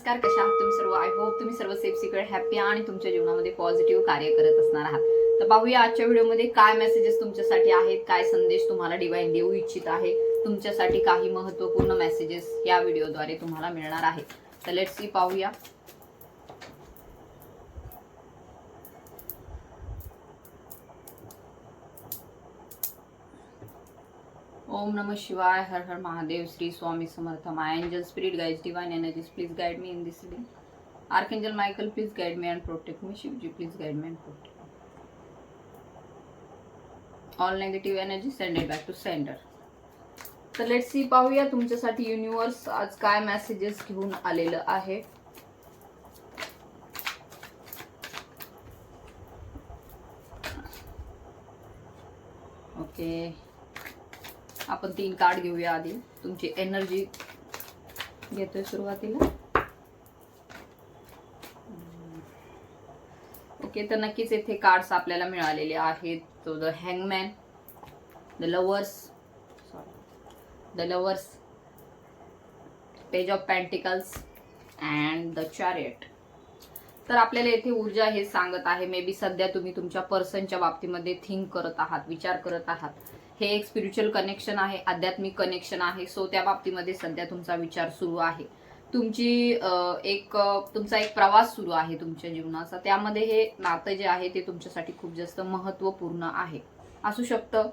नमस्कार, कशा आहात तुम्ही सर्व? आय होप तुम्ही सर्व सेफ सिक्युअर हॅपी आणि तुमच्या जीवनामध्ये पॉझिटिव्ह कार्य करत असणार आहात. तर पाहूया आजच्या व्हिडिओमध्ये काय मेसेजेस तुमच्यासाठी आहेत, काय संदेश तुम्हाला डिवाइन देऊ इच्छित आहे. तुमच्यासाठी काही महत्त्वपूर्ण मेसेजेस या व्हिडिओद्वारे तुम्हाला मिळणार आहेत. तर लेट्स सी, पाहूया. ओम नमः शिवाय, हर हर Mahadev, Shri Swami Samarth. My angel spirit guides divine energies please guide me in this reading. Archangel Michael please guide me and protect me. Shivji please guide me and protect me. All negative energy send it back to sender. तर let's see, पाहूया तुमच्यासाठी universe आज काय messages घेऊन आलेलं आहे. Okay, आपण 3 card घेऊया. आधी तुमची एनर्जी घेतोय सुरुवातीला. ओके, तर नक्कीच येथे कार्ड्स आपल्याला मिळालेले आहेत. तो the हँगमॅन, the lovers, page of pentacles and the chariot. तर आपल्याला येथे ऊर्जा हे सांगत आहे, मे बी सध्या तुम्ही तुमच्या पर्सनच्या बाबतीमध्ये थिंक करत आहात, विचार करत आहात. हे एक स्पिरिच्युअल कनेक्शन आहे, आध्यात्मिक कनेक्शन आहे. सो त्या बाबतीमध्ये सध्या तुमचा विचार सुरू आहे. तुमचा एक प्रवास सुरू आहे तुमच्या जीवनाचा. त्यामध्ये हे नातं जे आहे ते तुमच्यासाठी खूप जास्त महत्त्वपूर्ण आहे. असू शकतं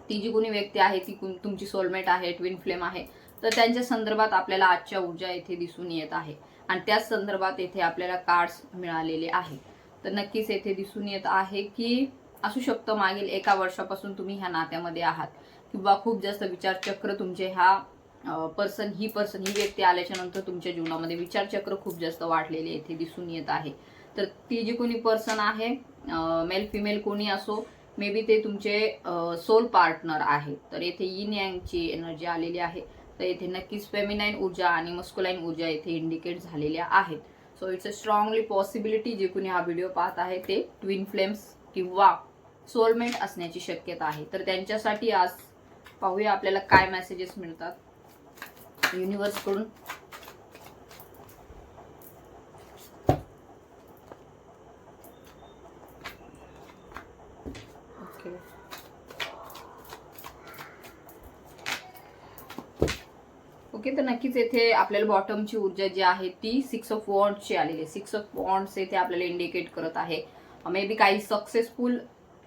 ती जी कोणी व्यक्ती आहे ती तुमची सोलमेट आहे, ट्विन फ्लेम आहे. तर त्यांच्या संदर्भात आपल्याला आजच्या ऊर्जा येथे दिसून येत आहे आणि त्याच संदर्भात येथे आपल्याला कार्ड्स मिळालेले आहे. तर नक्कीच येथे दिसून येत आहे की असू शकतं मागील 1 वर्षापासून तुम्ही ह्या नात्यामध्ये आहात किंवा खूप जास्त विचारचक्र तुमचे ही व्यक्ती आल्याच्या नंतर तुमच्या जीवनामध्ये विचारचक्र खूप जास्त वाढलेले येथे दिसून येत आहे. तर ती जी कोणी पर्सन आहे, मेल फिमेल कोणी असो, मे बी ते तुमचे सोल पार्टनर आहे. तर येथे यिन यांगची एनर्जी आलेली आहे. तर येथे नक्कीच फेमिनाईन ऊर्जा आणि मस्कुलाईन ऊर्जा येथे इंडिकेट झालेल्या आहेत. So it's a strongly possibility जे कोणी हा व्हिडिओ पाहत आहे ते ट्विन फ्लेम्स किंवा सोलमेट असण्याची शक्यता आहे. तर त्यांच्यासाठी आज पाहूया आपल्याला काय मेसेजेस मिळतात युनिवर्स कडून. ओके, तर नक्कीच येथे आपल्याला बॉटमची ऊर्जा जी आहे ती 6 ऑफ वॉन्ड्सची आलेली आहे. 6 ऑफ वॉन्ड्स येथे आपल्याला इंडिकेट करत आहे मे बी काही सक्सेसफुल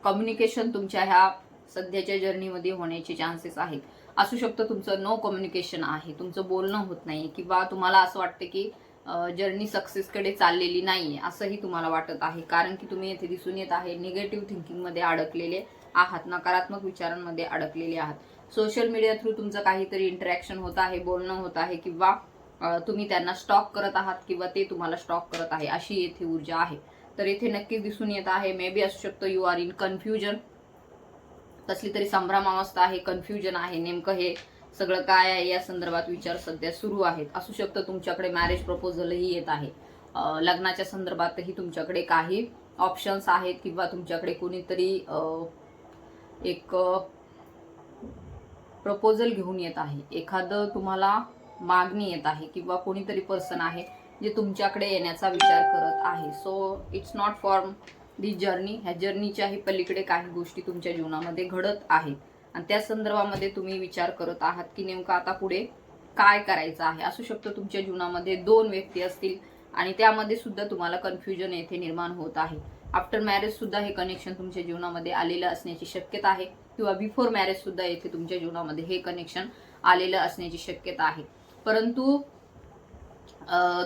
कम्युनिकेशन तुमच्या ह्या सध्याच्या जर्नीमध्ये होण्याचे चान्सेस आहेत. असू शकतं तुमचं नो कम्युनिकेशन आहे, तुमचं बोलणं होत नाही किंवा तुम्हाला असं वाटतं की जर्नी सक्सेसकडे चाललेली नाहीये असंही तुम्हाला वाटत आहे. कारण की तुम्ही येथे दिसून येत आहे निगेटिव्ह थिंकिंगमध्ये अडकलेले आहात, नकारात्मक विचारांमध्ये अडकलेले आहात. सोशल मीडिया थ्रू तुमचं काहीतरी इंटरॅक्शन होत आहे, बोलणं होत आहे किंवा तुम्ही त्यांना स्टॉक करत आहात किंवा ते तुम्हाला स्टॉक करत आहे, अशी येथे ऊर्जा आहे. तर येथे नक्कीच दिसून येत आहे मे बी असू शकतं यू आर इन कन्फ्युजन. कसली तरी संभ्रमावस्था आहे, कन्फ्युजन आहे, नेमकं हे सगळं काय आहे या संदर्भात विचार सध्या सुरू आहेत. असू शकतं तुमच्याकडे मॅरेज प्रपोजलही येत आहे, लग्नाच्या संदर्भातही तुमच्याकडे काही ऑप्शन्स आहेत किंवा तुमच्याकडे कोणीतरी एक प्रपोजल घेऊन येत आहे, एखादं तुम्हाला मागणी येत आहे किंवा कोणीतरी पर्सन आहे जे तुमच्याकडे येण्याचा विचार करत आहे. So it's not for the journey. ह्या जर्नीच्याही पलीकडे काही गोष्टी तुमच्या जीवनामध्ये घडत आहेत आणि त्या संदर्भामध्ये तुम्ही विचार करत आहात की नेमकं आता पुढे काय करायचं आहे. असू शकतं तुमच्या जीवनामध्ये 2 व्यक्ती असतील आणि त्यामध्ये सुद्धा तुम्हाला कन्फ्युजन येथे निर्माण होत आहे. आफ्टर मॅरेज सुद्धा हे कनेक्शन तुमच्या जीवनामध्ये आलेलं असण्याची शक्यता आहे किंवा बिफोर मॅरेज सुद्धा येथे तुमच्या जीवनामध्ये हे कनेक्शन आलेलं असण्याची शक्यता आहे. परंतु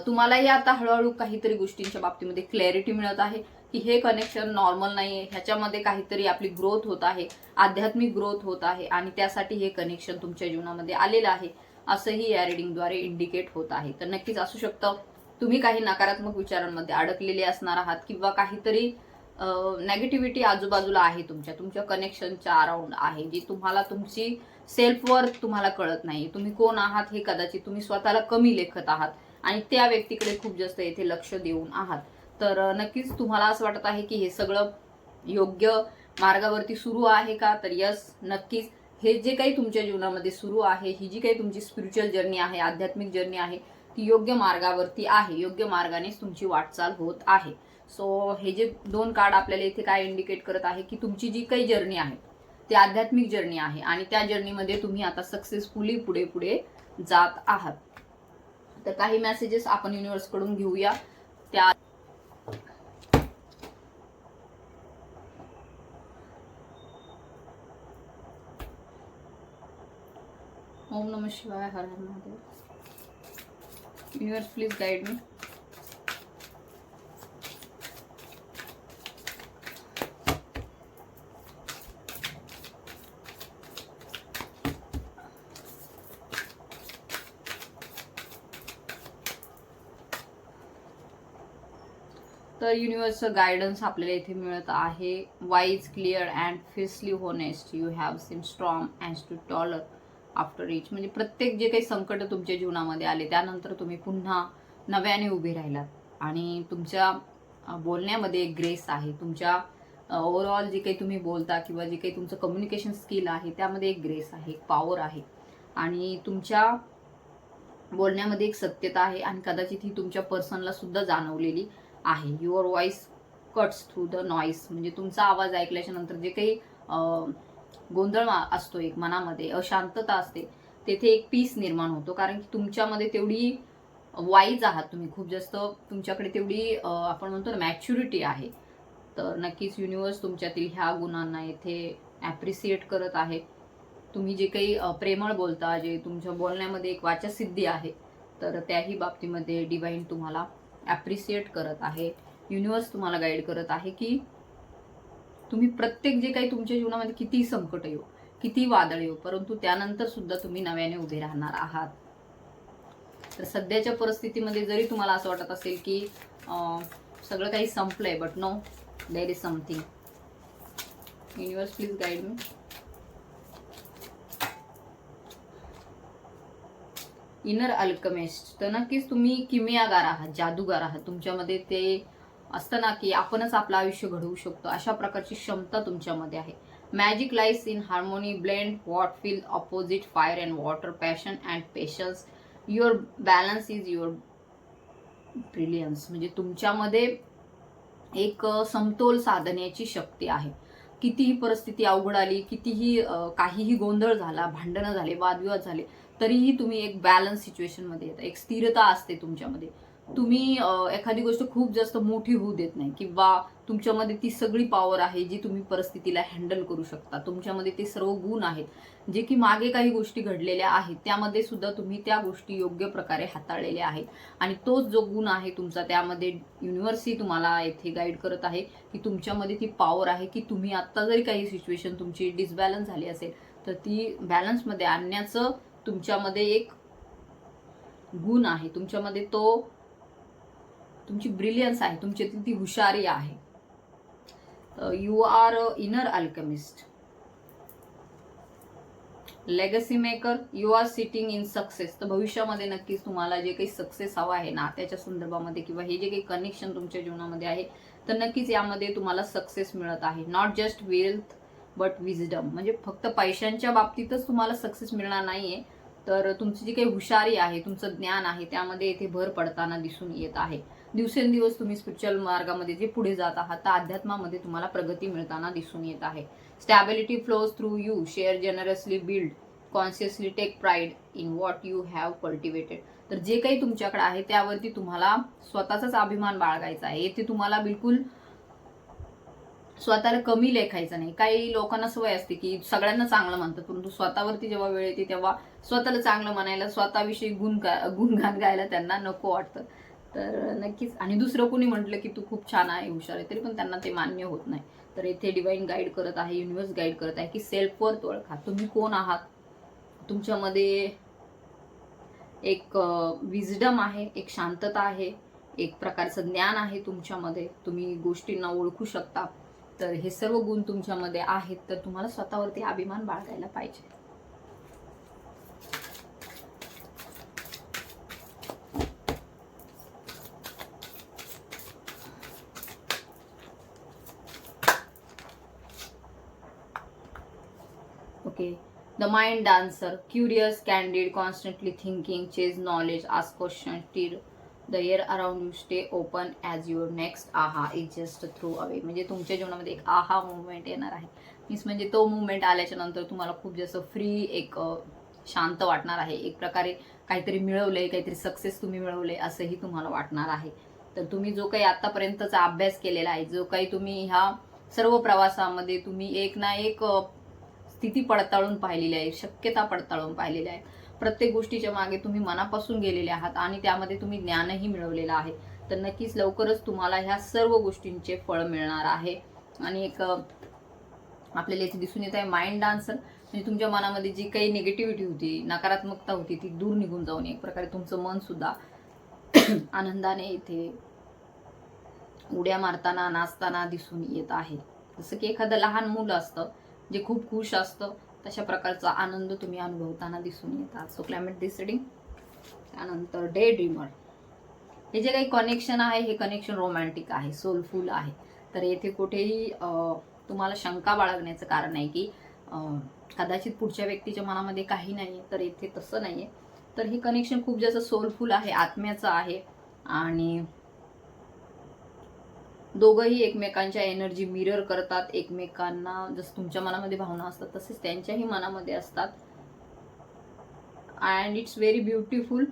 तुम्हालाही आता हळूहळू काहीतरी गोष्टींच्या बाबतीमध्ये क्लॅरिटी मिळत आहे की हे कनेक्शन नॉर्मल नाहीये, ह्याच्यामध्ये काहीतरी आपली ग्रोथ होत आहे, आध्यात्मिक ग्रोथ होत आहे आणि त्यासाठी हे कनेक्शन तुमच्या जीवनामध्ये आलेलं आहे असंही या रिडिंगद्वारे इंडिकेट होत आहे. तर नक्कीच असू शकतं तुम्ही काही नकारात्मक विचारांमध्ये अडकलेले असणार आहात किंवा काहीतरी नेगेटिव्हिटी आजूबाजूला आहे, तुमच्या कनेक्शनच्या अराउंड आहे, जी तुम्हाला तुमची सेल्फ वर्थ तुम्हाला कळत नाही. तुम्ही कोण आहात हे कदाचित तुम्ही स्वतःला कमी लेखत आहात आणि त्या व्यक्तीकडे खूप जास्त येथे लक्ष देऊन आहात. तर नक्कीच तुम्हाला असं वाटत आहे की हे सगळं योग्य मार्गावरती सुरू आहे का? तर यस, नक्कीच हे जे काही तुमच्या जीवनामध्ये सुरू आहे, ही जी काही तुमची स्पिरिच्युअल जर्नी आहे, आध्यात्मिक जर्नी आहे, ती योग्य मार्गावरती आहे, योग्य मार्गानेच तुमची वाटचाल होत आहे. सो हे जे 2 कार्ड आपल्याला इथे काय इंडिकेट करत आहे की तुमची जी काही जर्नी आहे ती आध्यात्मिक जर्नी आहे आणि त्या जर्नीमध्ये तुम्ही आता सक्सेसफुली पुढे पुढे जात आहात. तर काही मेसेजेस आपण युनिव्हर्स कडून घेऊया. त्या ओम नमः शिवाय, हर हर Mahadev. Universe please guide me. तर युनिव्हर्सचं गायडन्स आपल्याला इथे मिळत आहे. Wise, clear and fiercely honest, you have seen strong and too taller after each. म्हणजे प्रत्येक जे काही संकट तुमच्या जीवनामध्ये आले त्यानंतर तुम्ही पुन्हा नव्याने उभे राहिलात आणि तुमच्या बोलण्यामध्ये एक ग्रेस आहे. तुमच्या ओव्हरऑल जे काही तुम्ही बोलता किंवा जे काही तुमचं कम्युनिकेशन स्किल आहे त्यामध्ये एक ग्रेस आहे, एक पॉवर आहे आणि तुमच्या बोलण्यामध्ये एक सत्यता आहे आणि कदाचित ही तुमच्या पर्सनला सुद्धा जाणवलेली आहे. Your voice cuts through the noise. म्हणजे तुमचा आवाज ऐकल्याच्या नंतर जे काही गोंधळ असतो एक मनामध्ये, अशांतता असते, तेथे एक पीस निर्माण होतो. कारण की तुमच्यामध्ये तेवढी वाईज आहात तुम्ही, खूप जास्त तुमच्याकडे तेवढी आपण म्हणतो ना मॅच्युरिटी आहे. तर नक्कीच युनिव्हर्स तुमच्यातील ह्या गुणांना येथे ॲप्रिसिएट करत आहे. तुम्ही जे काही प्रेमळ बोलता, जे तुमच्या बोलण्यामध्ये एक वाचासिद्धी आहे, तर त्याही बाबतीमध्ये डिवाइन तुम्हाला ॲप्रिसिएट करत आहे. युनिव्हर्स तुम्हाला गाईड करत आहे की तुम्ही प्रत्येक जे काही तुमच्या जीवनामध्ये कितीही संकट येऊ, किती वादळ येऊ, परंतु त्यानंतर सुद्धा तुम्ही नव्याने उभे राहणार आहात. तर सध्याच्या परिस्थितीमध्ये जरी तुम्हाला असं वाटत असेल की सगळं काही संपलंय, but no, there is something. Universe please guide me. Inner alchemist. तर नक्कीच तुम्ही किमयागार आहात, जादूगार आहात. तुमच्यामध्ये ते असतं ना की आपणच आपलं आयुष्य घडवू शकतो, अशा प्रकारची क्षमता तुमच्यामध्ये आहे. Magic lice in harmony, blend what feel opposite, fire and water, passion and patience, your balance is your brilliance. म्हणजे तुमच्यामध्ये एक समतोल साधण्याची शक्ती आहे. कितीही परिस्थिती अवघड आली, कितीही काहीही गोंधळ झाला, भांडणं झाले, वादविवाद झाले, तरीही तुम्ही एक बॅलन्स सिच्युएशनमध्ये येता. एक स्थिरता असते तुमच्यामध्ये. तुम्ही एखादी गोष्ट खूप जास्त मोठी होऊ देत नाही किंवा तुमच्यामध्ये ती सगळी पॉवर आहे जी तुम्ही परिस्थितीला हँडल करू शकता. तुमच्यामध्ये ते सर्व गुण आहेत जे की मागे काही गोष्टी घडलेल्या आहेत त्यामध्ये सुद्धा तुम्ही त्या गोष्टी योग्य प्रकारे हाताळलेल्या आहेत आणि तोच जो गुण आहे तुमचा, त्यामध्ये युनिव्हर्सही तुम्हाला येथे गाईड करत आहे की तुमच्यामध्ये ती पॉवर आहे की तुम्ही आत्ता जरी काही सिच्युएशन तुमची डिसबॅलन्स झाली असेल तर ती बॅलन्समध्ये आणण्याचं तुमच्यामध्ये एक गुण आहे. तुमच्यामध्ये तो तुमची ब्रिलियन्स आहे, तुमच्यातील ती हुशारी आहे. You are a inner alchemist, legacy maker, you are sitting in success. तर भविष्यामध्ये नक्कीच तुम्हाला जे काही सक्सेस हवा आहे ना त्याच्या संदर्भामध्ये किंवा हे जे काही कनेक्शन तुमच्या जीवनामध्ये आहे तर नक्कीच यामध्ये तुम्हाला सक्सेस मिळत आहे. Not just wealth but wisdom. म्हणजे फक्त पैशांच्या बाबतीतच तुम्हाला सक्सेस मिळणार नाहीये, तर तुमची जी काही हुशारी आहे, तुमचं ज्ञान आहे त्यामध्ये येथे भर पडताना दिसून येत आहे. दिवसेंदिवस तुम्ही स्पिरिच्युअल मार्गामध्ये जे पुढे जात आहात तर अध्यात्मामध्ये तुम्हाला प्रगती मिळताना दिसून येत आहे. Stability flows through you, share generously, build consciously, take pride in what you have cultivated. तर जे काही तुमच्याकडे आहे त्यावरती तुम्हाला स्वतःचाच अभिमान बाळगायचा आहे. येथे तुम्हाला बिलकुल स्वतःला कमी लेखायचं नाही. काही लोकांना सवय असते की सगळ्यांना चांगलं म्हणतात, परंतु स्वतःवरती जेव्हा वेळ येते तेव्हा स्वतःला चांगलं म्हणायला, स्वतःविषयी गुणगान गायला त्यांना नको वाटतं. तर नक्कीच, आणि दुसरं कोणी म्हटलं की तू खूप छान आहे, हुशार आहे, तरी पण त्यांना ते मान्य होत नाही. तर इथे डिवाइन गाईड करत आहे, युनिव्हर्स गाईड करत आहे की सेल्फ वर्थ ओळखा. तुम्ही कोण आहात, तुमच्यामध्ये एक विजडम आहे, एक शांतता आहे, एक प्रकारचं ज्ञान आहे तुमच्यामध्ये, तुम्ही गोष्टींना ओळखू शकता. तर हे सर्व गुण तुमच्यामध्ये आहेत, तर तुम्हाला स्वतःवरती अभिमान बाळगायला पाहिजे. Okay, the mind dancer, curious, candid, constantly thinking, chase knowledge, ask question, stir the air around you, stay open as your next आहा इज जस्ट थ्रू अवे. म्हणजे तुमच्या जीवनामध्ये एक आहा मुवमेंट येणार आहे. मीन्स म्हणजे तो मुवमेंट आल्याच्या नंतर तुम्हाला खूप जास्त फ्री, एक शांत वाटणार आहे. एक प्रकारे काहीतरी मिळवलंय, काहीतरी सक्सेस तुम्ही मिळवले असंही तुम्हाला वाटणार आहे. तर तुम्ही जो काही आतापर्यंतचा अभ्यास केलेला आहे, जो काही तुम्ही ह्या सर्व प्रवासामध्ये तुम्ही एक ना एक स्थिती पडताळून पाहिलेली आहे, शक्यता पडताळून पाहिलेल्या आहे. प्रत्येक गोष्टीच्या मागे तुम्ही मनापासून गेलेले आहात आणि त्यामध्ये तुम्ही ज्ञानही मिळवलेलं आहे. तर नक्कीच लवकरच तुम्हाला ह्या सर्व गोष्टींचे फळ मिळणार आहे. आणि एक आपल्याला इथे दिसून येत आहे माइंड डान्सर, म्हणजे तुमच्या मनामध्ये जी काही निगेटिव्हिटी होती, नकारात्मकता होती, ती दूर निघून जाऊन एक प्रकारे तुमचं मन सुद्धा आनंदाने इथे उड्या मारताना, नाचताना दिसून येत आहे. जसं की एखादं लहान मुलं असतं जे खूप खुश असतं, तशा प्रकारचा आनंद तुम्ही अनुभवताना दिसून येतात. सो क्लायमेट दिस रीडिंग. त्यानंतर डे ड्रीमर, हे जे काही कनेक्शन आहे हे कनेक्शन रोमॅन्टिक आहे, सोलफुल आहे. तर येथे कुठेही तुम्हाला शंका बाळगण्याचं कारण नाही की कदाचित पुढच्या व्यक्तीच्या मनामध्ये काही नाही, तर येथे तसं नाहीये. तर हे कनेक्शन खूप जास्त सोलफुल आहे, आत्म्याचं आहे. आणि दोघंही एकमेकांच्या एनर्जी मिरर करतात, एकमेकांना जसं तुमच्या मनामध्ये भावना असतात तसेच त्यांच्याही मनामध्ये असतात. And it's very beautiful.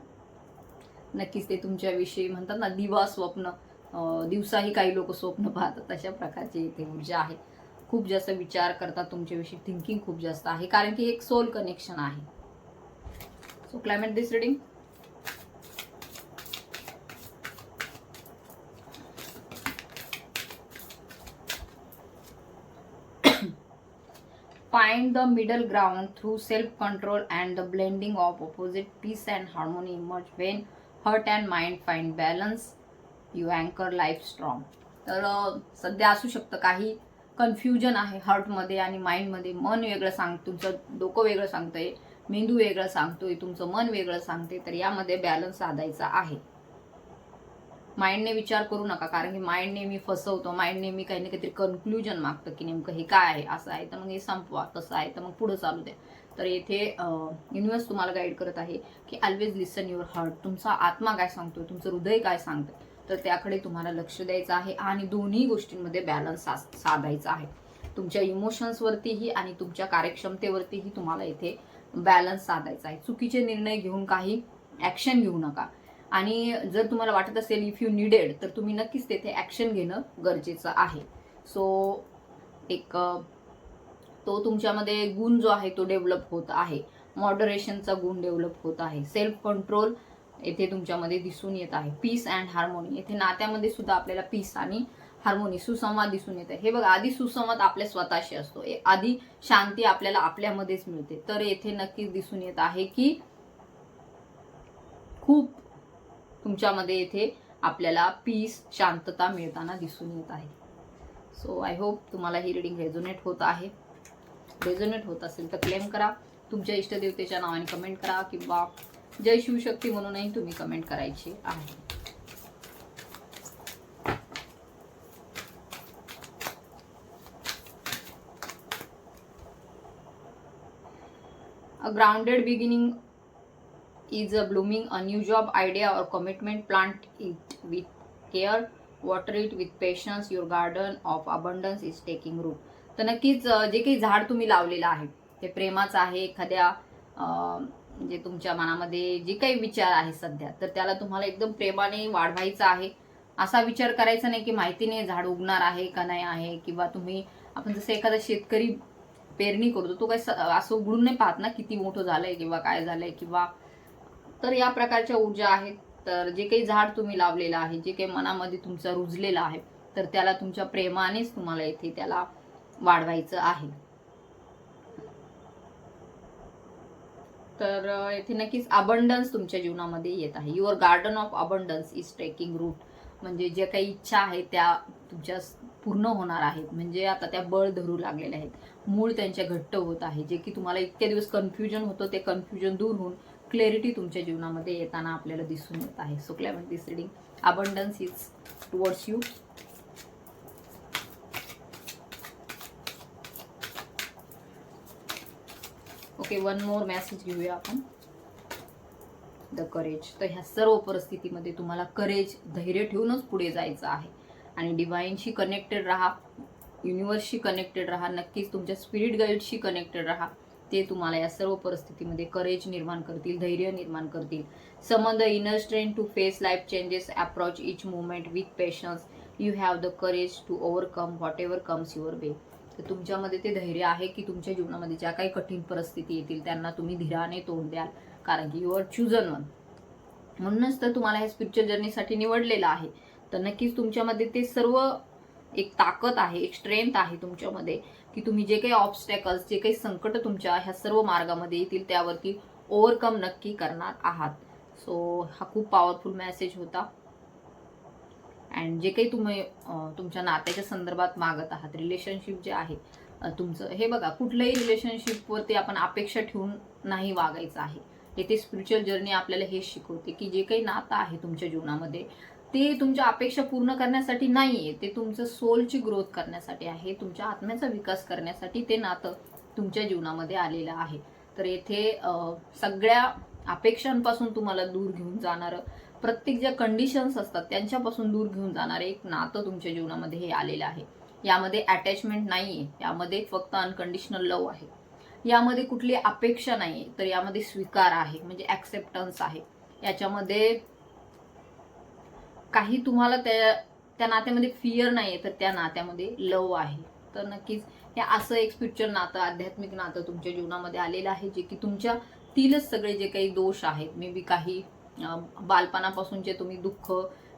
नक्कीच ते तुमच्याविषयी म्हणतात ना, दिवा स्वप्न, दिवसाही काही लोक स्वप्न पाहतात, तशा प्रकारची इथे ऊर्जा आहे. खूप जास्त विचार करतात तुमच्याविषयी, थिंकिंग खूप जास्त आहे, कारण की एक सोल कनेक्शन आहे. So climate this reading. Find the middle ground through self-control and the blending of opposite. Peace and harmony emerge when heart and mind find balance. You anchor life strong. तर सध्या असू शकतं काही confusion आहे हार्टमध्ये आणि माइंडमध्ये. मन वेगळं सांगतं, तुमचं डोकं वेगळं सांगतंय, मेंदू वेगळं सांगतोय, तुमचं मन वेगळं सांगते. तर यामध्ये बॅलन्स साधायचा आहे. माइंडने विचार करू नका, कारण की माइंड नेहमी फसवतो. माइंड नेहमी काही ना काहीतरी कन्क्लुजन मागतं की नेमकं हे काय आहे, असं आहे तर मग हे संपवा, तसं आहे तर मग पुढे चालू द्या. तर येथे युनिवर्स तुम्हाला गाईड करत आहे की ऑलवेज लिसन युअर हार्ट. तुमचा आत्मा काय सांगतोय, तुमचं हृदय काय सांगतंय, तर त्याकडे तुम्हाला लक्ष द्यायचं आहे आणि दोन्ही गोष्टींमध्ये बॅलन्स साधायचा आहे. तुमच्या इमोशन्सवरतीही आणि तुमच्या कार्यक्षमतेवरतीही तुम्हाला इथे बॅलन्स साधायचा आहे. चुकीचे निर्णय घेऊन काही ॲक्शन घेऊ नका. आणि जर तुम्हाला वाटत असेल इफ यू निडेड, तर तुम्ही नक्कीच तेथे ॲक्शन घेणं गरजेचं आहे. सो एक तो तुमच्यामध्ये गुण जो आहे तो डेव्हलप होत आहे. मॉडरेशनचा गुण डेव्हलप होत आहे. सेल्फ कंट्रोल येथे तुमच्यामध्ये दिसून येत आहे. पीस अँड हार्मोनी, येथे नात्यामध्ये सुद्धा आपल्याला पीस आणि हार्मोनी, सुसंवाद दिसून येत आहे. हे बघा, आधी सुसंवाद आपल्या स्वतःशी असतो, आधी शांती आपल्याला आपल्यामध्येच मिळते. तर येथे नक्कीच दिसून येत आहे की खूप तुमच्यामध्ये येथे आपल्याला पीस, शांतता मिळताना दिसून येत आहे. सो आय होप तुम्हाला ही रीडिंग रेझोनेट होत आहे. रेझोनेट होत असेल तर क्लेम करा, तुमच्या इष्टदेवतेच्या नावाने कमेंट करा, किंवा जय शिवशक्ती म्हणूनही तुम्ही कमेंट करायची आहे. A grounded beginning is a blooming a new job idea or commitment. Plant it with care, water it with patience. Your garden of abundance is taking root. तर नक्कीच जे काही झाड तुम्ही लावलेलं आहे ते प्रेमाचं आहे. एखाद्या म्हणजे तुमच्या मनामध्ये जे काही विचार आहे सध्या, तर त्याला तुम्हाला एकदम प्रेमाने वाढवायचं आहे. असा विचार करायचा नाही की माहितीने झाड उगणार आहे का नाही आहे, किंवा तुम्ही, आपण जसं एखादा शेतकरी पेरणी करतो, तो काही असं उघडून नाही पाहत ना किती मोठं झालंय किंवा काय झालंय, किंवा तर या प्रकारच्या ऊर्जा आहेत. तर जे काही झाड तुम्ही लावलेलं आहे, जे काही मनामध्ये तुमचं रुजलेलं आहे, तर त्याला तुमच्या प्रेमानेच तुम्हाला इथे त्याला वाढवायचं आहे. तर इथे नक्कीच अबंडन्स तुमच्या जीवनामध्ये येत आहे. Your garden of abundance is taking root. म्हणजे जे काही इच्छा आहे त्या तुमच्या पूर्ण होणार आहेत. म्हणजे आता त्या बळ धरू लागलेल्या आहेत, मूळ त्यांच्या घट्ट होत आहे. जे की तुम्हाला इतके दिवस कन्फ्युजन होतं, ते कन्फ्युजन दूर होऊन क्लॅरिटी तुमच्या जीवनामध्ये येताना आपल्याला दिसून येत आहे. So climate this reading. Abundance is towards you. Okay, one more message घेऊया आपण. The courage. तर ह्या सर्व परिस्थितीमध्ये तुम्हाला करेज, धैर्य ठेवूनच पुढे जायचं आहे आणि डिवाइनशी कनेक्टेड राहा, युनिव्हर्सशी कनेक्टेड राहा, नक्कीच तुमच्या स्पिरिट गाईडशी कनेक्टेड राहा. ते तुम्हाला या सर्व परिस्थितीमध्ये करेज निर्माण करतील, धैर्य निर्माण करतील. Summon the inner strength to face life changes, approach each movement with patience. You have the courage to overcome whatever comes your way. तर तुमच्यामध्ये ते धैर्य आहे की तुमच्या जीवनामध्ये ज्या काही कठीण परिस्थिती येतील त्यांना तुम्ही धीराने तोंड द्याल, कारण की यू आर चूजन वन. म्हणूनच तर तुम्हाला हे स्पिरिच्युअल जर्नीसाठी निवडलेलं आहे. तर नक्कीच तुमच्यामध्ये ते सर्व एक ताकद आहे, एक स्ट्रेंथ आहे तुमच्यामध्ये, की तुम्ही जे काही ऑब्स्टॅकल्स, जे काही संकट तुमच्या ह्या सर्व मार्गामध्ये येतील त्यावरती ओव्हरकम नक्की करणार आहात. सो हा खूप पॉवरफुल मेसेज होता. अँड जे काही तुम्ही तुमच्या नात्याच्या संदर्भात मागत आहात, रिलेशनशिप जे आहे तुमचं, हे बघा, कुठल्याही रिलेशनशिपवरती आपण अपेक्षा ठेवून नाही वागायचं आहे. येथे स्पिरिच्युअल जर्नी आपल्याला हे शिकवते की जे काही नातं आहे तुमच्या जीवनामध्ये ते तुमच्या अपेक्षा पूर्ण करण्यासाठी नाहीये, ते तुमचं सोलची ग्रोथ करण्यासाठी आहे, तुमच्या आत्म्याचा विकास करण्यासाठी ते नातं तुमच्या जीवनामध्ये आलेलं आहे. तर येथे सगळ्या अपेक्षांपासून तुम्हाला दूर घेऊन जाणारं, प्रत्येक ज्या कंडिशन्स असतात त्यांच्यापासून दूर घेऊन जाणारं एक नातं तुमच्या जीवनामध्ये हे आलेलं आहे. यामध्ये अटॅचमेंट नाहीये, यामध्ये फक्त अनकंडिशनल लव्ह आहे. यामध्ये कुठली अपेक्षा नाहीये, तर यामध्ये स्वीकार आहे, म्हणजे ऍक्सेप्टन्स आहे. याच्यामध्ये काही तुम्हाला त्या नात्यामध्ये फिअर नाहीये, तर त्या नात्यामध्ये लव्ह आहे. तर नक्कीच हे असं एक स्पिरिच्युअल नातं, आध्यात्मिक नातं तुमच्या जीवनामध्ये आलेलं आहे, जे की तुमच्यातीलच सगळे जे काही दोष आहेत, मे बी काही बालपणापासूनचे तुम्ही दुःख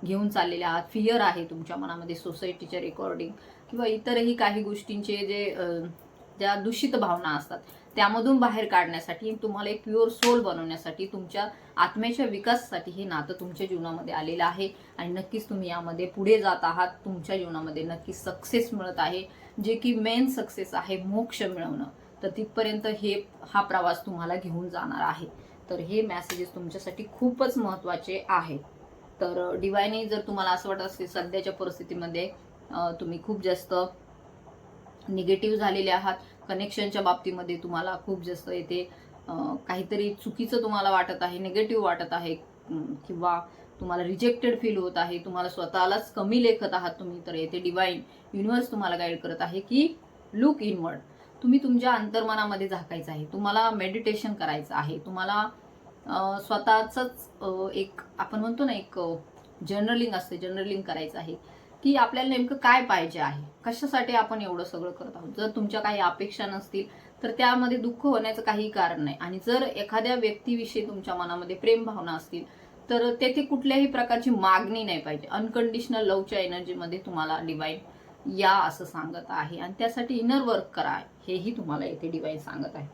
घेऊन चाललेले आहात, फिअर आहे तुमच्या मनामध्ये सोसायटीच्या रेकॉर्डिंग किंवा इतरही काही गोष्टींचे ज्या दूषित भावना असतात त्यामधून बाहेर काढण्यासाठी, तुम्हाला एक प्युअर सोल बनवण्यासाठी, तुमच्या आत्म्याच्या विकासासाठी हे नातं तुमच्या जीवनामध्ये आलेलं आहे. आणि नक्कीच तुम्ही यामध्ये पुढे जात आहात. तुमच्या जीवनामध्ये नक्कीच सक्सेस मिळत आहे, जे की मेन सक्सेस आहे, मोक्ष मिळवणं. तर तिथपर्यंत हा प्रवास तुम्हाला घेऊन जाणार आहे. तर हे मेसेजेस तुमच्यासाठी खूपच महत्त्वाचे आहेत. तर डिवाइनही जर तुम्हाला असं वाटत असेल सध्याच्या परिस्थितीमध्ये तुम्ही खूप जास्त निगेटिव्ह झालेले आहात, कनेक्शनच्या बाबतीमध्ये तुम्हाला खूप जास्त येते काहीतरी चुकीचं तुम्हाला वाटत आहे, निगेटिव्ह वाटत आहे, किंवा तुम्हाला रिजेक्टेड फील होत आहे, तुम्हाला स्वतःलाच कमी लेखत आहात तुम्ही, तर येथे डिवाइन युनिव्हर्स तुम्हाला गाईड करत आहे की लुक इनवर्ड. तुम्ही तुमच्या अंतर्मनामध्ये झाकायचं आहे, तुम्हाला मेडिटेशन करायचं आहे, तुम्हाला स्वतःच एक आपण म्हणतो ना, एक जर्नलिंग असते, जर्नलिंग करायचं आहे की आपल्याला नेमकं काय पाहिजे आहे, कशासाठी आपण एवढं सगळं करत आहोत. जर तुमच्या काही अपेक्षा नसतील तर त्यामध्ये दुःख होण्याचं काही कारण नाही. आणि जर एखाद्या व्यक्तीविषयी तुमच्या मनामध्ये प्रेम भावना असतील तर तेथे कुठल्याही प्रकारची मागणी नाही पाहिजे. अनकंडिशनल लवच्या एनर्जीमध्ये तुम्हाला डिवाइन या असं सांगत आहे. आणि त्यासाठी इनर वर्क करा, हेही तुम्हाला येथे डिवाइन सांगत आहे.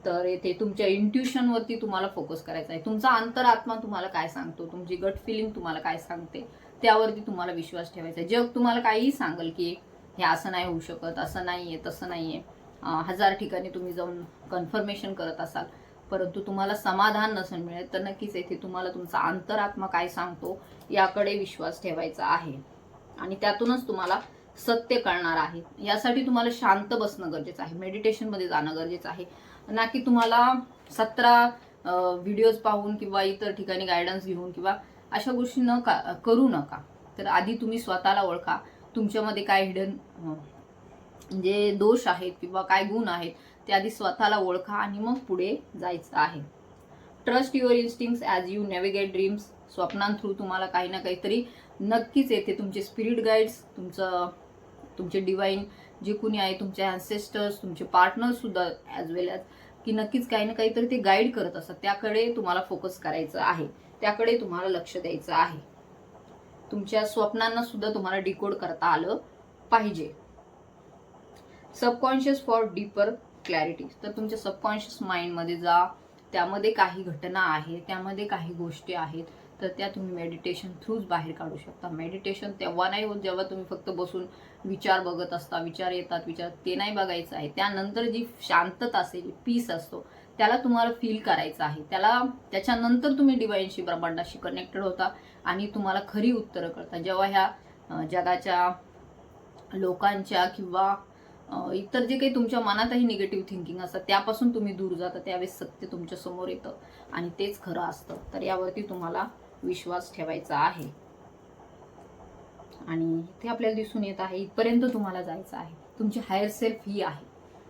तर येथे तुमच्या इंट्युशनवरती तुम्हाला फोकस करायचा आहे. तुमचा अंतरात्मा तुम्हाला काय सांगतो, तुमची गट फिलिंग तुम्हाला काय सांगते, त्यावरती तुम्हाला विश्वास ठेवायचा आहे. जग तुम्हाला काहीही सांगेल की हे असं नाही होऊ शकत, असं नाहीये, तसं नाहीये, 1000 ठिकाणी तुम्ही जाऊन कन्फर्मेशन करत असाल, परंतु तुम्हाला समाधान नसेल मिळत, तर नक्कीच येथे तुम्हाला तुमचा अंतरात्मा काय सांगतो याकडे विश्वास ठेवायचा आहे. आणि त्यातूनच तुम्हाला सत्य कळणार आहे. यासाठी तुम्हाला शांत बसणं गरजेचं आहे, मेडिटेशनमध्ये जाणं गरजेचं आहे, ना की तुम्हाला 17 व्हिडिओज पाहून किंवा इतर ठिकाणी गायडन्स घेऊन किंवा अशा गोष्टी करू नका. तर आधी तुम्ही स्वतःला ओळखा, तुमच्यामध्ये काय हिडन जे दोष आहेत किंवा काय गुण आहेत ते आधी स्वतःला ओळखा आणि मग पुढे जायचं आहे. Trust your instincts as you navigate dreams. स्वप्नांथ्रू तुम्हाला काही ना काहीतरी नक्कीच येते. तुमचे स्पिरिट गाईड्स, तुमचे डिवाइन जे कुणी आहे, तुमचे ॲन्सेस्टर्स, तुमचे पार्टनर्स सुद्धा ॲज वेल ॲज की नक्कीच काही ना काहीतरी ते गाईड करत असतात. त्याकडे तुम्हाला फोकस करायचं आहे, त्याकडे तुम्हाला लक्ष द्यायचं आहे. तुमच्या स्वप्नांना सुद्धा तुम्हाला डिकोड करता आलं पाहिजे. Subconscious for deeper clarity. तर तुमच्या सबकॉन्शियस माइंडमध्ये जा, त्यामध्ये काही घटना आहेत, त्यामध्ये काही गोष्टी आहेत, तर त्या तुम्ही मेडिटेशन थ्रूच बाहेर काढू शकता. मेडिटेशन तेव्हा नाही होत जेव्हा तुम्ही फक्त बसून विचार बघत असता, विचार येतात, ते नाही बघायचं आहे. त्यानंतर जी शांतता असेल, पीस असतो, त्याला तुम्हाला फील करायचं आहे. त्याच्यानंतर तुम्ही डिवाइनशी, ब्रह्मांडाशी कनेक्टेड होता आणि तुम्हाला खरी उत्तरं कळतात. जेव्हा ह्या जगाच्या लोकांच्या किंवा इतर जे काही तुमच्या मनातही निगेटिव्ह थिंकिंग असतात त्यापासून तुम्ही दूर जाता, त्यावेळेस सत्य तुमच्या समोर येतं आणि तेच खरं असतं. तर यावरती तुम्हाला विश्वास ठेवायचा आहे. आणि इथे आपल्याला दिसून येत आहे इथपर्यंत तुम्हाला जायचं आहे. तुमची हायर सेल्फ ही आहे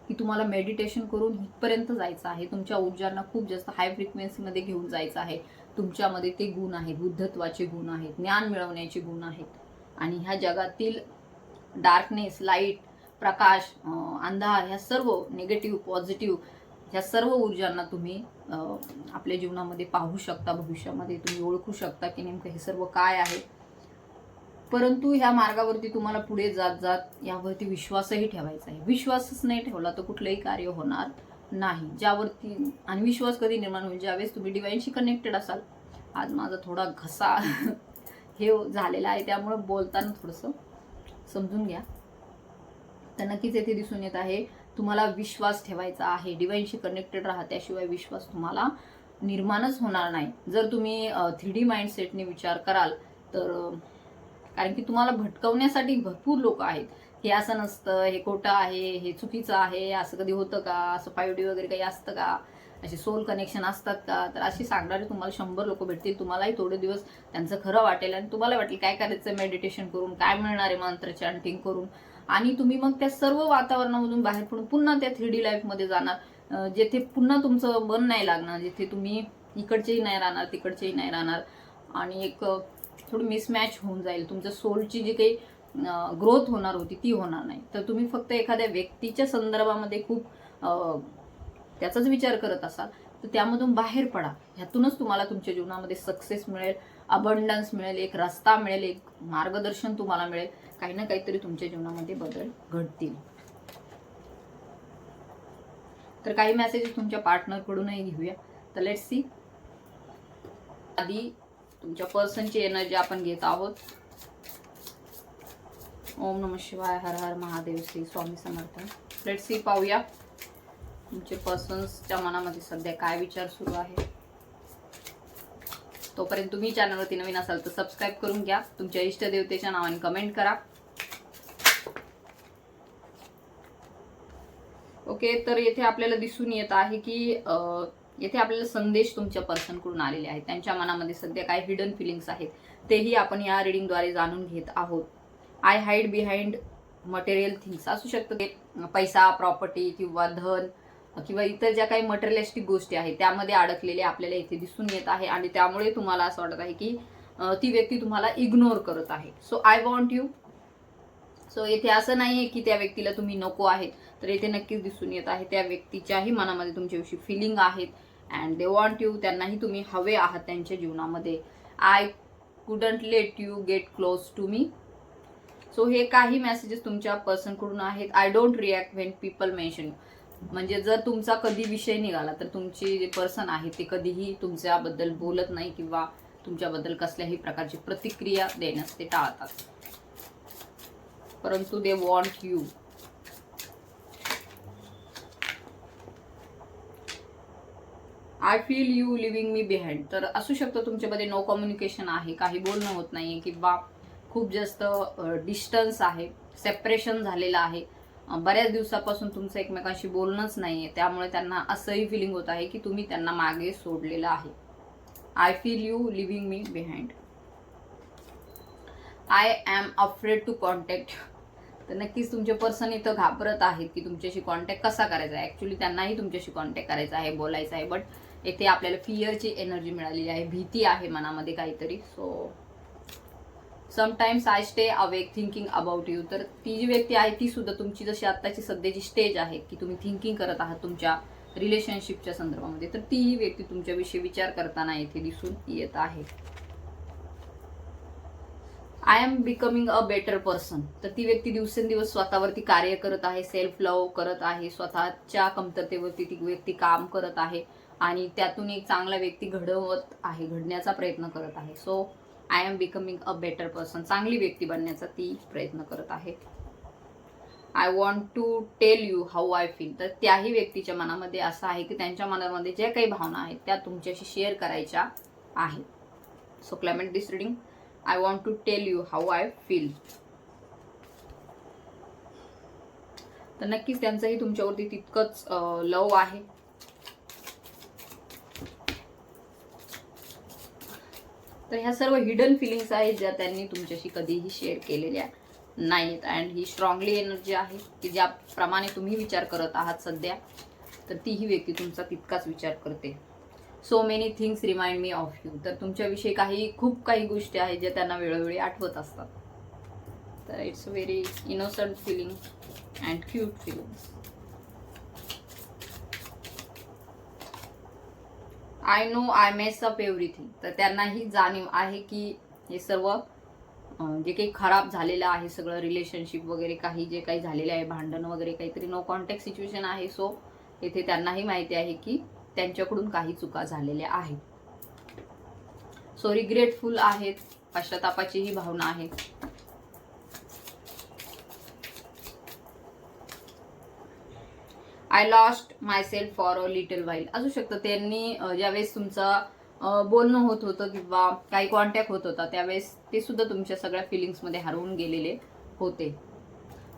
की तुम्हाला मेडिटेशन करून इथपर्यंत जायचं आहे. तुमच्या ऊर्जांना खूप जास्त हाय फ्रिक्वेन्सीमध्ये घेऊन जायचं आहे. तुमच्यामध्ये ते गुण आहेत, बुद्धत्वाचे गुण आहेत, ज्ञान मिळवण्याचे गुण आहेत. आणि ह्या जगातील डार्कनेस, लाईट, प्रकाश, अंधार, ह्या सर्व निगेटिव्ह, पॉझिटिव्ह, ह्या सर्व ऊर्जांना तुम्ही आपल्या जीवनामध्ये पाहू शकता. भविष्यामध्ये तुम्ही ओळखू शकता की नेमकं हे सर्व काय आहे. परंतु ह्या मार्गावरती तुम्हाला पुढे जात जात यावरती विश्वासही ठेवायचा आहे. विश्वासच नाही ठेवला तर कुठलंही कार्य होणार नाही. ज्यावरती, आणि विश्वास कधी निर्माण होईल, ज्यावेळेस तुम्ही डिवाइनशी कनेक्टेड असाल. आज माझा थोडा घसा हे झालेला आहे, त्यामुळे बोलताना थोडंसं समजून घ्या. तर नक्कीच येथे दिसून येत आहे तुम्हाला विश्वास ठेवायचा आहे. डिवाइनशी कनेक्टेड राहा, त्याशिवाय विश्वास तुम्हाला निर्माणच होणार नाही. जर तुम्ही 3D माइंडसेटने विचार कराल तर, कारण की तुम्हाला भटकवण्यासाठी भरपूर लोक आहेत. हे असं नसतं, हे खोटं आहे, हे चुकीचं आहे, असं कधी होतं का, असं 5D वगैरे काही असतं का, असे सोल कनेक्शन असतात का, तर अशी सांगणारे तुम्हाला 100 लोक भेटतील. तुम्हालाही थोडे दिवस त्यांचं खरं वाटेल आणि तुम्हाला वाटेल काय करायचं मेडिटेशन करून, काय मिळणार आहे मंत्र चॅन्टिंग करून. आणि तुम्ही मग त्या सर्व वातावरणामधून बाहेर पडून पुन्हा त्या 3D लाईफमध्ये जाणार, जेथे पुन्हा तुमचं मन नाही लागणार, जिथे तुम्ही इकडचेही नाही राहणार, तिकडचेही नाही राहणार, आणि एक थोडी मिसमॅच होऊन जाईल. तुमच्या सोलची जी काही ग्रोथ होणार होती ती होणार नाही. तर तुम्ही फक्त एखाद्या व्यक्तीच्या संदर्भामध्ये खूप त्याचाच विचार करत असाल तर त्यामधून बाहेर पडा. ह्यातूनच तुम्हाला तुमच्या जीवनामध्ये सक्सेस मिळेल, अबंडन्स मिळेल, एक रस्ता मिळेल, एक मार्गदर्शन तुम्हाला मिळेल. काही ना काहीतरी तुमच्या जीवनामध्ये बदल घडतील. तर काही मेसेजेस तुमच्या पार्टनरकडूनही घेऊया. तर लेट्स सी. आधी तुमच्या पर्सनची एनर्जी आपण घेत आहोत. ओम नमः शिवाय, हर हर महादेव, श्री स्वामी समर्थ. लेट्स सी, पाहूया तुमचे पर्सन्सच्या मनामध्ये सध्या काय विचार सुरू आहे. तोपर्यंत तुम्ही चॅनलवरती नवीन असाल तर सबस्क्राईब करून घ्या. तुमच्या इष्टदेवतेच्या नावाने कमेंट करा. ओके, तर येथे आपल्याला दिसून येत आहे की येथे आपल्याला संदेश तुमच्या पर्सनकडून आलेले आहेत. त्यांच्या मनामध्ये सध्या काय हिडन फिलिंग्स आहेत तेही आपण या रिडिंगद्वारे जाणून घेत आहोत. I hide behind material things असू शकतं, ते पैसा, प्रॉपर्टी किंवा धन किंवा इतर ज्या काही मटेरियलिस्टिक गोष्टी आहेत त्यामध्ये अडकलेले आपल्याला इथे दिसून येत आहे. आणि त्यामुळे तुम्हाला असं वाटत आहे की ती व्यक्ती तुम्हाला इग्नोर करत आहे. So I want you. So येथे असं नाहीये की त्या व्यक्तीला तुम्ही नको आहेत, तर येथे नक्कीच दिसून येत आहे त्या व्यक्तीच्याही मनामध्ये तुमच्याविषयी फिलिंग आहेत अँड दे वॉन्ट यू. त्यांनाही तुम्ही हवे आहात त्यांच्या जीवनामध्ये. I couldn't let you get close to me. So हे काही मेसेजेस तुमच्या पर्सनकडून आहेत. I don't react when people mention. म्हणजे जर तुमचा कधी विषय निघाला तर तुमची जे पर्सन आहे ते कधीही तुमच्याबद्दल बोलत नाही किंवा तुमच्याबद्दल कसल्याही प्रकारची प्रतिक्रिया देण्यास ते टाळतात. परंतु दे want you. I feel you leaving me behind. तर असू शकतं तुमच्यामध्ये नो कम्युनिकेशन आहे, काही बोलणं होत नाहीये किंवा खूप जास्त डिस्टन्स आहे, सेपरेशन झालेलं आहे. बऱ्याच दिवसापासून तुमचं एकमेकांशी बोलणंच नाहीये. त्यामुळे त्यांना असंही फिलिंग होत आहे की तुम्ही त्यांना मागे सोडलेलं आहे. I feel you leaving me behind. I am afraid to contact. तर नक्कीच तुमचे पर्सन इथं घाबरत आहेत की तुमच्याशी कॉन्टॅक्ट कसा करायचा आहे. ॲक्च्युली त्यांनाही तुमच्याशी कॉन्टॅक्ट करायचा आहे, बोलायचं आहे, बट येथे आपल्याला फिअरची एनर्जी मिळालेली आहे, भीती आहे मनामध्ये काहीतरी. So sometimes I stay awake thinking about you. तर ती जी व्यक्ती आहे ती सुद्धा तुमची जशी आत्ताची सध्याची स्टेज आहे की तुम्ही थिंकिंग करत आहात तुमच्या रिलेशनशिपच्या संदर्भामध्ये, तर तीही व्यक्ती तुमच्याविषयी विचार करताना येथे दिसून येत आहे. I am becoming a better person. तर ती व्यक्ती दिवसेंदिवस स्वतःवरती कार्य करत आहे, सेल्फ लव्ह करत आहे, स्वतःच्या कमतरतेवरती ती व्यक्ती काम करत आहे आणि त्यातून एक चांगला व्यक्ती घडवत आहे, घडण्याचा प्रयत्न करत आहे. So I am becoming a better person. चांगली व्यक्ती बनण्याचा ती प्रयत्न करत आहे. I want to tell you how I feel. तर त्याही व्यक्तीच्या मनामध्ये असं आहे की त्यांच्या मनामध्ये ज्या काही भावना आहेत त्या तुमच्याशी शेअर करायच्या आहेत. So climate this reading. I want to tell you how I feel. तर नक्कीच त्यांचंही तुमच्यावरती तितकंच लव आहे. तर ह्या सर्व हिडन फिलिंग्स आहेत ज्या त्यांनी तुमच्याशी कधीही शेअर केलेल्या नाहीत. अँड ही स्ट्रॉंगली एनर्जी आहे की ज्याप्रमाणे तुम्ही विचार करत आहात सध्या, तर तीही व्यक्ती तुमचा तितकाच विचार करते. So many things remind me of you. तर तुमच्याविषयी खूप काही गोष्टी आहेत ज्या त्यांना वेळोवेळी आठवत असतात. तर it's very innocent feeling and cute feelings. I know I mess up everything. तर त्यांनाही जाणीव आहे की हे सर्व जे काही खराब झालेलं आहे सगळं रिलेशनशिप वगैरे काही जे काही झालेले आहे, भांडण वगैरे काहीतरी नो कॉन्टॅक्ट सिच्युएशन आहे. सो येथे त्यांनाही माहिती आहे की त्यांच्याकडून काही चुका झालेल्या आहेत. सो रिग्रेटफुल आहेत, पश्चातापाचीही भावना आहे. I lost my self for a little while. असू शकतं त्यांनी ज्यावेळेस तुमचं बोलणं होत होतं किंवा काही कॉन्टॅक्ट होत होता त्यावेळेस ते सुद्धा तुमच्या सगळ्या फिलिंग्समध्ये हरवून गेलेले होते.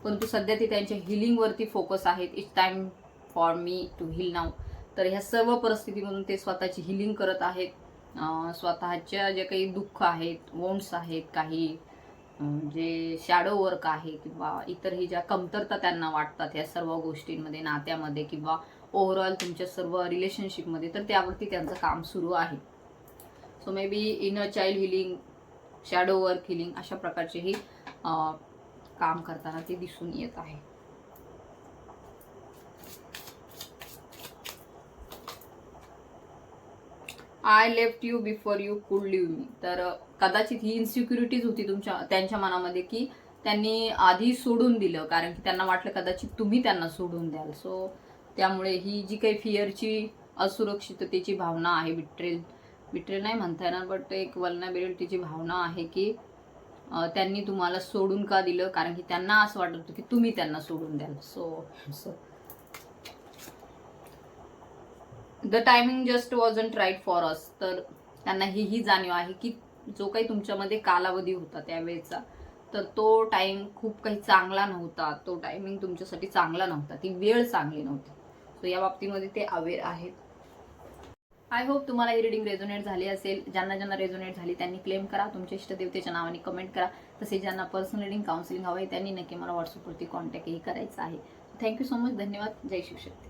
परंतु सध्या ते त्यांच्या हिलिंगवरती फोकस आहेत. It's time for me to heal now. तर ह्या सर्व परिस्थितीमधून ते स्वतःची हिलिंग करत आहेत. स्वतःच्या जे काही दुःख आहेत, वोंड्स आहेत, काही जे शॅडो वर्क आहे किंवा इतरही ज्या कमतरता त्यांना वाटतात या सर्व गोष्टींमध्ये, नात्यामध्ये किंवा ओव्हरऑल तुमच्या सर्व रिलेशनशिपमध्ये, तर त्यावरती त्यांचं काम सुरू आहे. So may be inner child healing, shadow work healing अशा प्रकारचेही काम करताना ते दिसून येत आहे. I left you before you कुड लिव्ह मी. तर कदाचित ही इन्सिक्युरिटीज होती त्यांच्या मनामध्ये की त्यांनी आधी सोडून दिलं, कारण की त्यांना वाटलं कदाचित तुम्ही त्यांना सोडून द्याल. सो त्यामुळे ही जी काही फिअरची, असुरक्षिततेची भावना आहे, बिट्रेल नाही म्हणता येणार, बट एक वल्नरेबिलिटीची भावना आहे की त्यांनी तुम्हाला सोडून का दिलं, कारण की त्यांना असं वाटत होतं की तुम्ही त्यांना सोडून द्याल. So the timing just wasn't right for us. तर त्यांना ही जाणीव आहे की जो काही तुमच्यामध्ये कालावधी होता त्यावेळेचा, तर तो टाइम खूप काही चांगला नव्हता. तो टायमिंग तुमच्यासाठी चांगला नव्हता, ती वेळ चांगली नव्हती. सो या बाबतीमध्ये ते अवेअर आहेत. आय होप तुम्हाला ही रिडिंग रेझोनेट झाली असेल. ज्यांना ज्यांना रेझोनेट झाली त्यांनी क्लेम करा, तुमच्या इष्टदेवतेच्या नावाने कमेंट करा. तसेच ज्यांना पर्सनल रिडिंग काउन्सिलिंग हवं आहे त्यांनी नक्की मला व्हॉट्सअपवरती कॉन्टॅक्टही करायचा आहे. Thank you so much. धन्यवाद. जय शिवशक्ती.